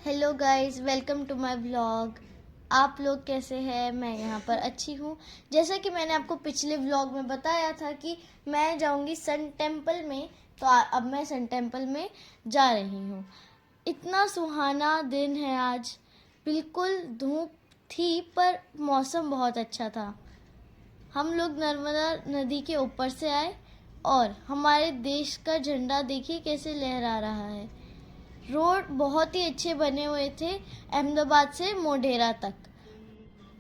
Hello guys, welcome to my vlog. आप लोग कैसे हैं? मैं यहाँ पर अच्छी हूँ। जैसा कि मैंने आपको पिछले व्लॉग में बताया था कि मैं जाऊँगी सन टेम्पल में, तो अब मैं सन टेम्पल में जा रही हूँ। इतना सुहाना दिन है आज। बिल्कुल धूप थी पर मौसम बहुत अच्छा था। हम लोग नर्मदा नदी के ऊपर से आए और हमारे देश का झंडा देखिए कैसे लहरा रहा है। रोड बहुत ही अच्छे बने हुए थे अहमदाबाद से मोढेरा तक।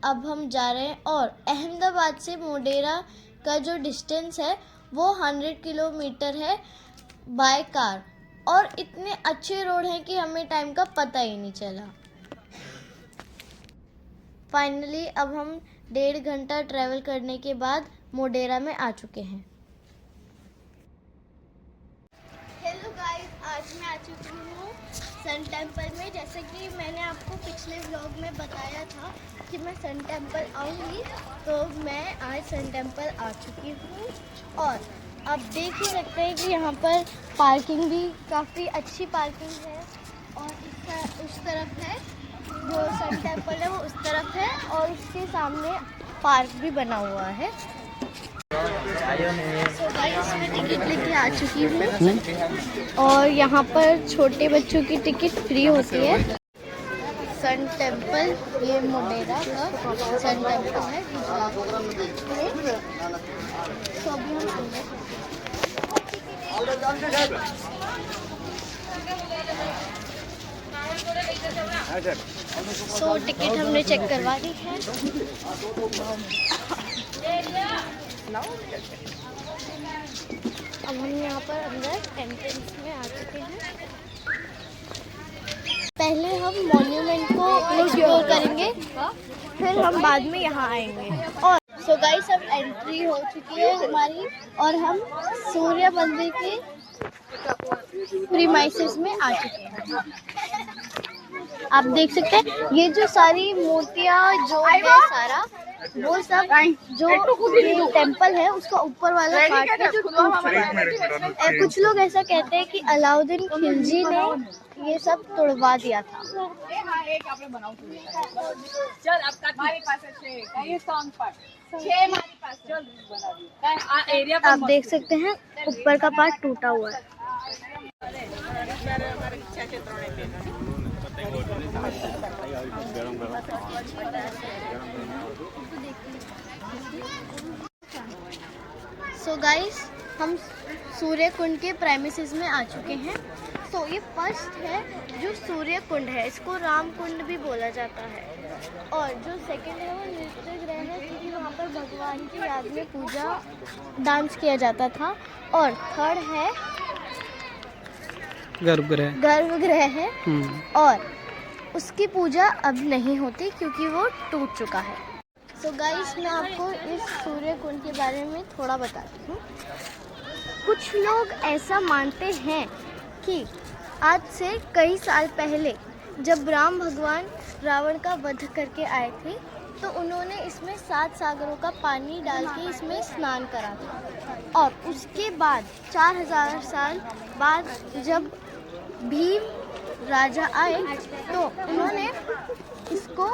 अब हम जा रहे हैं और अहमदाबाद से मोढेरा का जो डिस्टेंस है वो 100 किलोमीटर है बाय कार। और इतने अच्छे रोड हैं कि हमें टाइम का पता ही नहीं चला। फाइनली अब हम 1.5 घंटा ट्रैवल करने के बाद मोढेरा में आ चुके हैं। हेलो गाइस, आज मैं आ चुकी हूँ सन टेम्पल में। जैसे कि मैंने आपको पिछले व्लॉग में बताया था कि मैं सन टेम्पल आऊँगी, तो मैं आज सन टेम्पल आ चुकी हूँ। और आप देख ही सकते हैं कि यहाँ पर पार्किंग भी काफ़ी अच्छी पार्किंग है। और उस तरफ है जो सन टेम्पल है, वो उस तरफ है और उसके सामने पार्क भी बना हुआ है। सो गाइस, मैं टिकट लेके आ चुकी हूँ और यहाँ पर छोटे बच्चों की टिकट फ्री होती है। सन टेम्पल, ये मोढेरा का सन टेम्पल है गुजरात। तो अभी हम टिकट हमने चेक करवा दी है। अब हम यहाँ पर अंदर एंट्रेंस में आ चुके हैं। पहले हम मॉन्यूमेंट को एक्सप्लोर करेंगे, फिर हम बाद में यहाँ आएंगे। और सो गाइस, अब एंट्री हो चुकी है हमारी और हम सूर्य मंदिर के प्रीमाइसेस में आ चुके हैं। आप देख सकते हैं ये जो सारी मूर्तियाँ जो है सारा, वो सब जो ये टेम्पल है उसका ऊपर वाला पार्ट है जो टूट चुका है। कुछ लोग ऐसा कहते हैं कि अलाउद्दीन खिलजी ने ये सब तोड़वा दिया था। आप देख सकते हैं ऊपर का पार्ट टूटा हुआ है। सो गाइस, हम सूर्य कुंड के प्राइमिसेस में आ चुके हैं। तो ये फर्स्ट है जो सूर्य कुंड है, इसको राम कुंड भी बोला जाता है। और जो सेकंड है वो नृत्य गृह है, क्योंकि वहाँ पर भगवान की याद में पूजा डांस किया जाता था। और थर्ड है गर्भगृह है और उसकी पूजा अब नहीं होती क्योंकि वो टूट चुका है। सो गाइस, मैं आपको इस सूर्य कुंड के बारे में थोड़ा बताती हूँ। कुछ लोग ऐसा मानते हैं कि आज से कई साल पहले जब राम भगवान रावण का वध करके आए थे, तो उन्होंने इसमें 7 सागरों का पानी डाल के इसमें स्नान करा था। और उसके बाद 4000 साल बाद जब भीम राजा आए तो उन्होंने इसको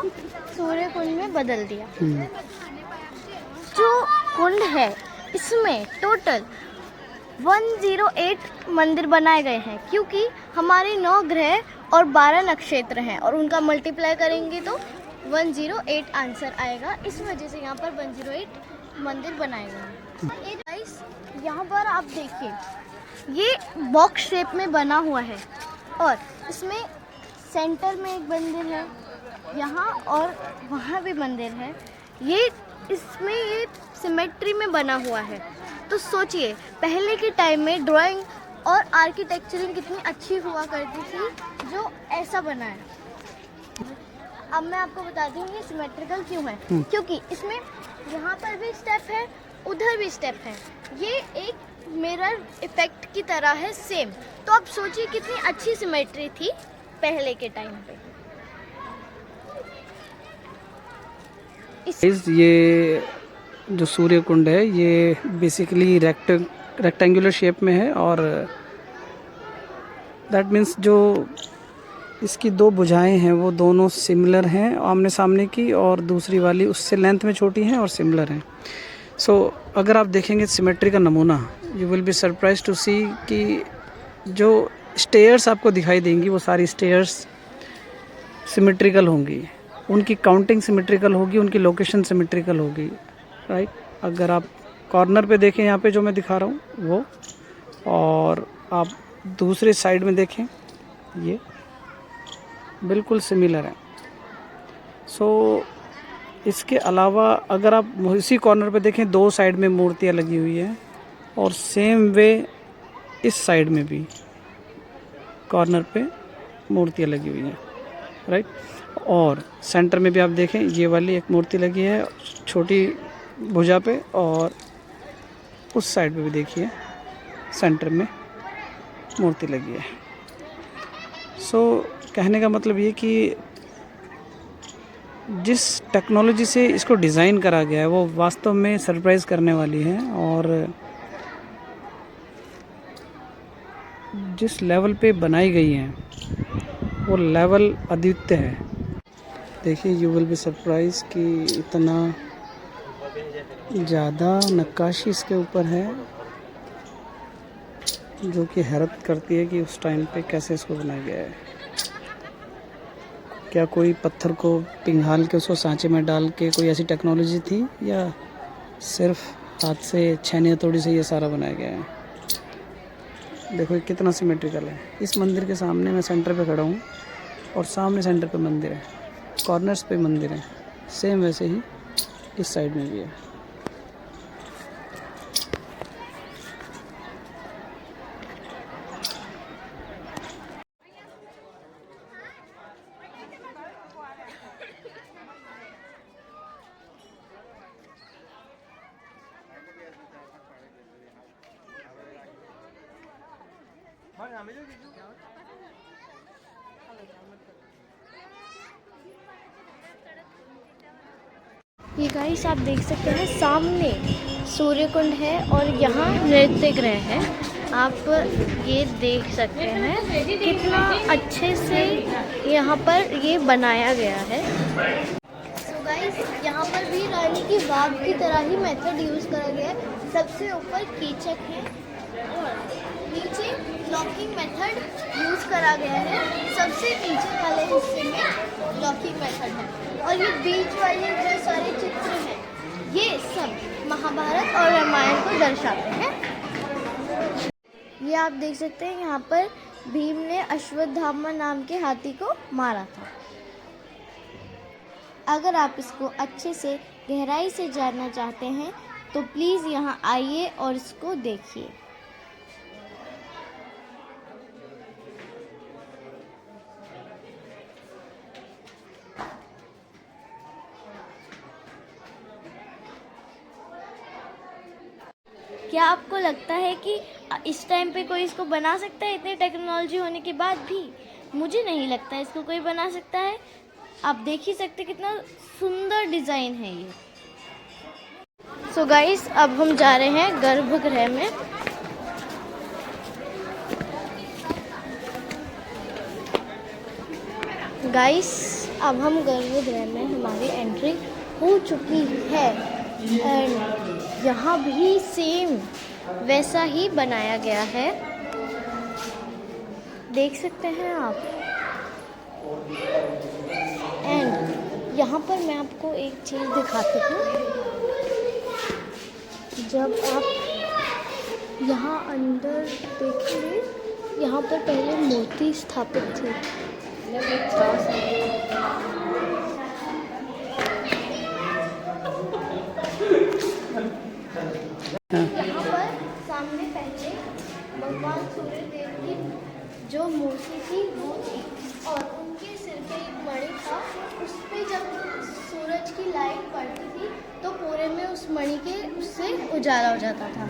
सूर्य कुंड में बदल दिया। जो कुंड है इसमें टोटल 108 मंदिर बनाए गए हैं, क्योंकि हमारे 9 ग्रह और 12 नक्षत्र हैं और उनका मल्टीप्लाई करेंगे तो 108 आंसर आएगा। इस वजह से यहाँ पर 108 मंदिर बनाए गए हैं। गाइस, यहाँ पर आप देखिए ये बॉक्स शेप में बना हुआ है और इसमें सेंटर में एक मंदिर है, यहाँ और वहाँ भी मंदिर है। ये इसमें ये सिमेट्री में बना हुआ है। तो सोचिए पहले के टाइम में ड्राइंग और आर्किटेक्चरिंग कितनी अच्छी हुआ करती थी जो ऐसा बना है। अब मैं आपको बताती हूँ ये सिमेट्रिकल क्यों है। क्योंकि इसमें यहाँ पर भी स्टेप है, उधर भी स्टेप है। ये एक मिरर इफेक्ट की तरह है सेम। तो आप सोचिए कितनी अच्छी सिमेट्री थी पहले के टाइम पे। ये जो सूर्य कुंड है ये बेसिकली रेक्टेंगुलर शेप में है और दैट मीन्स जो इसकी दो भुजाएं हैं वो दोनों सिमिलर हैं आमने सामने की, और दूसरी वाली उससे लेंथ में छोटी हैं और सिमिलर हैं। सो अगर आप देखेंगे सिमेट्री का नमूना, you will be surprise to see कि जो स्टेयर्स आपको दिखाई देंगी वो सारी स्टेयर्स सिमेट्रिकल होंगी, उनकी काउंटिंग सिमेट्रिकल होगी, उनकी लोकेशन सिमेट्रिकल होगी, राइट। अगर आप कॉर्नर पे देखें यहाँ पे जो मैं दिखा रहा हूँ वो, और आप दूसरे साइड में देखें ये बिल्कुल सिमिलर है। सो इसके अलावा अगर आप इसी कॉर्नर पे देखें, दो साइड में मूर्तियाँ लगी हुई हैं, और सेम वे इस साइड में भी कॉर्नर पे मूर्तियाँ लगी हुई हैं, राइट। और सेंटर में भी आप देखें ये वाली एक मूर्ति लगी है छोटी भुजा पे, और उस साइड पे भी देखिए सेंटर में मूर्ति लगी है। सो कहने का मतलब ये कि जिस टेक्नोलॉजी से इसको डिज़ाइन करा गया है वो वास्तव में सरप्राइज़ करने वाली है, और जिस लेवल पे बनाई गई हैं वो लेवल अद्वितीय है। देखिए यू विल बी सरप्राइज कि इतना ज़्यादा नक्काशी इसके ऊपर है जो कि हैरत करती है कि उस टाइम पे कैसे इसको बनाया गया है। क्या कोई पत्थर को पिघाल के उसको सांचे में डाल के कोई ऐसी टेक्नोलॉजी थी, या सिर्फ हाथ से छैनी हथौड़ी से ये सारा बनाया गया है। देखो ये कितना सिमेट्रिकल है। इस मंदिर के सामने मैं सेंटर पे खड़ा हूँ, और सामने सेंटर पे मंदिर है, कॉर्नर्स पे मंदिर है, सेम वैसे ही इस साइड में भी है। ये गाइस आप देख सकते हैं सामने सूर्य कुंड है और यहाँ नृत्य गृह है। आप ये देख सकते हैं कितना अच्छे से यहाँ पर ये बनाया गया है। तो गाइस यहाँ पर भी रानी की बाग की तरह ही मेथड यूज़ करा गया है। सबसे ऊपर कीचक है और नीचे लॉकिंग मेथड यूज़ करा गया है। सबसे नीचे वाले हिस्से में लॉकिंग मेथड है, और ये बीच वाले जो सारे चित्र हैं ये सब महाभारत और रामायण को दर्शाते हैं। ये आप देख सकते हैं यहाँ पर भीम ने अश्वत्थामा नाम के हाथी को मारा था। अगर आप इसको अच्छे से गहराई से जानना चाहते हैं तो प्लीज़ यहाँ आइए और इसको देखिए। क्या आपको लगता है कि इस टाइम पे कोई इसको बना सकता है इतनी टेक्नोलॉजी होने के बाद भी? मुझे नहीं लगता इसको कोई बना सकता है। आप देख ही सकते कितना सुंदर डिज़ाइन है ये। सो गाइस अब हम जा रहे हैं गर्भगृह में। गाइस अब हम गर्भगृह में हमारी एंट्री हो चुकी है, एंड यहाँ भी सेम वैसा ही बनाया गया है, देख सकते हैं आप। एंड यहाँ पर मैं आपको एक चीज़ दिखाती हूँ। जब आप यहाँ अंदर देखेंगे, यहाँ पर पहले मूर्ति स्थापित थी। यहाँ पर सामने पहले भगवान सूर्य देव की जो मूर्ति थी वो थी, और उनके सिर पे एक मणि था। उस पे जब सूरज की लाइट पड़ती थी तो पूरे में उस मणि के उससे उजाला हो जाता था।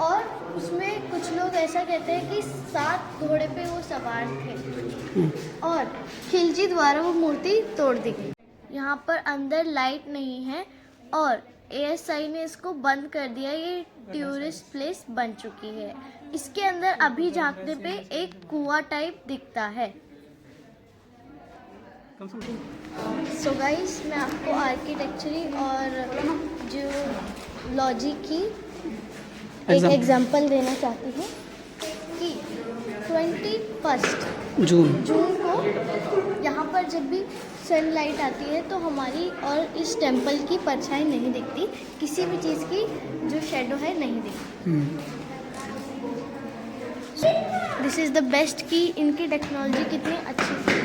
और उसमें कुछ लोग ऐसा कहते हैं कि 7 घोड़े पे वो सवार थे, और खिलजी द्वारा वो मूर्ति तोड़ दी गई। यहाँ पर अंदर लाइट नहीं है और ASI ने इसको बंद कर दिया। ये टूरिस्ट प्लेस बन चुकी है। इसके अंदर अभी झांकने पे एक कुआं टाइप दिखता है। सो गाइस, मैं आपको आर्किटेक्चरी और जियोलॉजी की एक एग्जांपल देना चाहती हूँ कि 21 जून को यहाँ पर जब भी सनलाइट आती है तो हमारी और इस टेंपल की परछाई नहीं दिखती, किसी भी चीज़ की जो शेडो है नहीं दिखती। दिस इज़ द बेस्ट की इनकी टेक्नोलॉजी कितनी अच्छी है।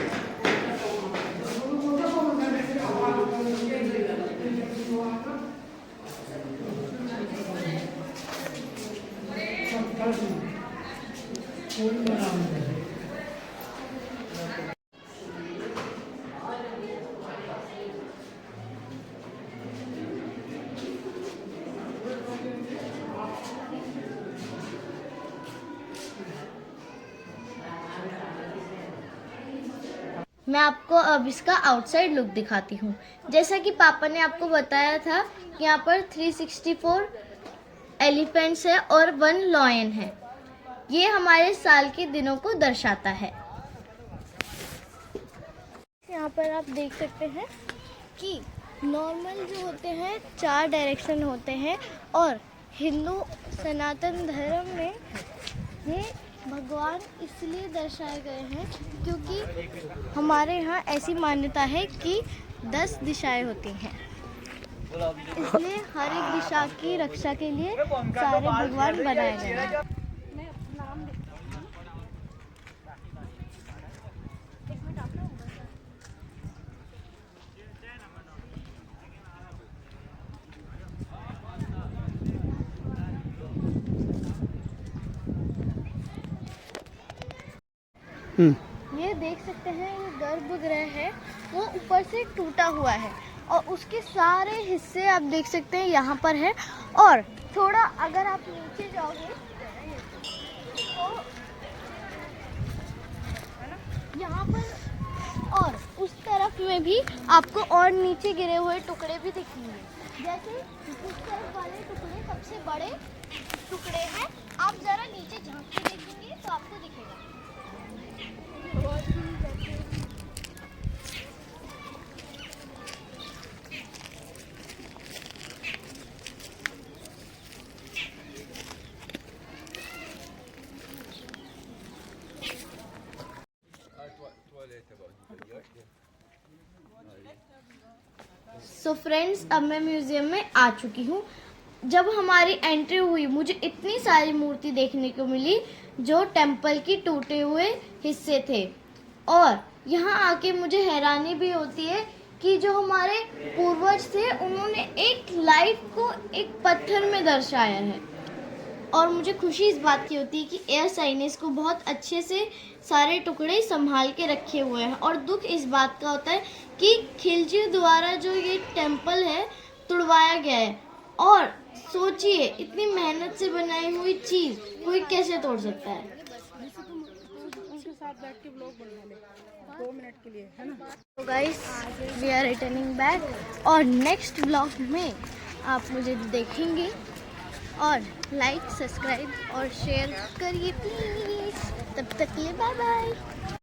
मैं आपको अब इसका आउटसाइड लुक दिखाती हूँ। जैसा कि पापा ने आपको बताया था कि यहाँ पर 364 एलिफेंट्स है और 1 लॉयन है। ये हमारे साल के दिनों को दर्शाता है। यहाँ पर आप देख सकते हैं कि नॉर्मल जो होते हैं 4 डायरेक्शन होते हैं और हिंदू सनातन धर्म में ये भगवान इसलिए दर्शाए गए हैं क्योंकि हमारे यहाँ ऐसी मान्यता है कि 10 दिशाएं होती हैं, इसलिए हर एक दिशा की रक्षा के लिए सारे भगवान बनाए गए हैं। ये देख सकते हैं, ये गर्भगृह है, वो ऊपर से टूटा हुआ है और उसके सारे हिस्से आप देख सकते हैं यहाँ पर है। और थोड़ा अगर आप नीचे जाओगे तो यहाँ पर और उस तरफ में भी आपको और नीचे गिरे हुए टुकड़े भी दिखेंगे। जैसे उस तरफ वाले टुकड़े सबसे बड़े टुकड़े हैं, आप जरा नीचे झांक के देखेंगे तो आपको दिखेगा। सो फ्रेंड्स, अब मैं म्यूजियम में आ चुकी हूँ। जब हमारी एंट्री हुई मुझे इतनी सारी मूर्ति देखने को मिली जो टेंपल की टूटे हुए हिस्से थे, और यहाँ आके मुझे हैरानी भी होती है कि जो हमारे पूर्वज थे उन्होंने एक लाइफ को एक पत्थर में दर्शाया है। और मुझे खुशी इस बात की होती है कि एयर साइनिस को बहुत अच्छे से सारे टुकड़े संभाल के रखे हुए हैं। और दुख इस बात का होता है कि खिलजी द्वारा जो ये टेंपल है तुड़वाया गया है। और सोचिए, इतनी मेहनत से बनाई हुई चीज़ कोई कैसे तोड़ सकता है। उनके साथ बैठ के व्लॉग बना ले 2 मिनट के लिए, है ना। तो guys, we are returning back और नेक्स्ट व्लॉग में आप मुझे देखेंगे। और लाइक, सब्सक्राइब और शेयर करिए प्लीज़। तब तक के लिए बाय बाय।